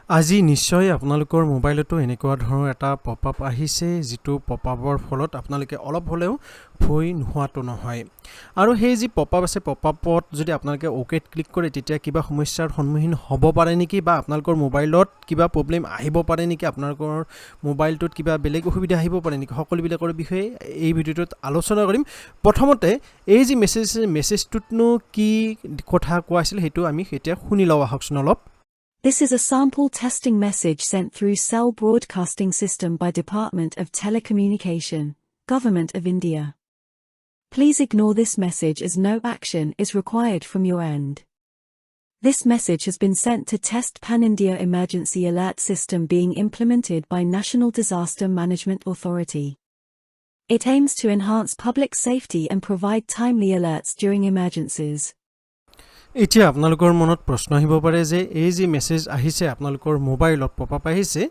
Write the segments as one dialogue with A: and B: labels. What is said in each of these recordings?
A: আজি নিশ্চয় আপোনালোকৰ মোবাইলতো এনেকুৱা ধৰণৰ এটা পপআপ আহিছে যেটো পপআপৰ ফলত আপোনালোকে অলপ হলেও ভয় নোহোৱাটো নহয় আৰু সেই যি পপআপ আছে পপআপত যদি আপোনালোকে ওকেত ক্লিক কৰে তেতিয়া কিবা সমস্যাৰ সন্মুখীন হ'ব পাৰে নেকি বা আপোনালোকৰ মোবাইলত কিবা প্ৰবলেম আহিব পাৰে নেকি আপোনালোকৰ মোবাইলটোত কিবা বেলেগ অসুবিধা আহিব পাৰে নেকি সকলো বিলাকৰ বিষয়ে এই ভিডিওটোত আলোচনা কৰিম প্ৰথমতে এই যি মেছেজটোতনো কি কথা কোৱা আছিল হেতু আমি এতিয়া শুনি লওঁ আহকচোন অলপ
B: This is a sample testing message sent through Cell Broadcasting System by Department of Telecommunication, Government of India. Please ignore this message as no action is required from your end. This message has been sent to test Pan-India Emergency Alert System being implemented by National Disaster Management Authority. It aims to enhance public safety and provide timely alerts during emergencies.
A: এতিয়া আপোনালোকৰ মনত প্ৰশ্ন আহিব পাৰে যে এই যে message আহিছে আপোনালোকৰ মোবাইলত পপআপ আহিছে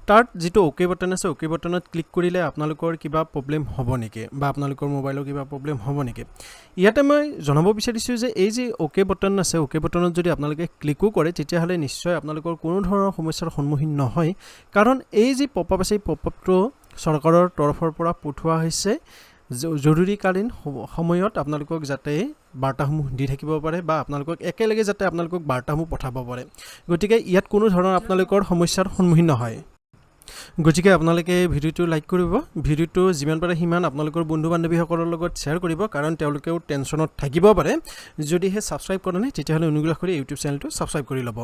A: তাত যেটো ওকে বাটন আছে ওকে বাটনত ক্লিক কৰিলে আপোনালোকৰ কিবা প্ৰবলেম হ'ব নেকি বা আপোনালোকৰ মোবাইলৰ কিবা প্ৰবলেম হ'ব নেকি ইয়াতে মই জনাব বিচাৰিছো যে এই যে ওকে বাটন আছে ওকে বাটনত যদি আপোনালোকে ক্লিকও কৰে তেতিয়া হলে নিশ্চয় আপোনালোকৰ কোনো ধৰণৰ সমস্যাৰ সন্মুখীন নহয় কাৰণ এই যে পপআপ আছে পপআপটো চৰকাৰৰ তৰফৰ পৰা পঠোৱা হৈছে জৰুৰীকালীন সময়ত আপোনালোকক যাতে বাৰ্তাসমূহ দি থাকিব পাৰে বা আপোনালোকক একেলগে যাতে আপোনালোকক বাৰ্তাসমূহ পঠাব পাৰে গতিকে ইয়াত কোনো ধৰণৰ আপোনালোকৰ সমস্যাৰ সন্মুখীন নহয় গতিকে আপোনালোকে ভিডিওটো লাইক কৰিব ভিডিওটো যিমান পাৰে হিমান আপোনালোকৰ বন্ধু বান্ধৱীসকলৰ লগত শেয়াৰ কৰিব কাৰণ তেওঁলোকেও টেনচনত থাকিব পাৰে যদিহে সাবস্ক্ৰাইব কৰা নাই তেতিয়া হলে অনুগ্ৰহ কৰি ইউটিউব চেনেলটো সাবস্ক্ৰাইব কৰি ল'ব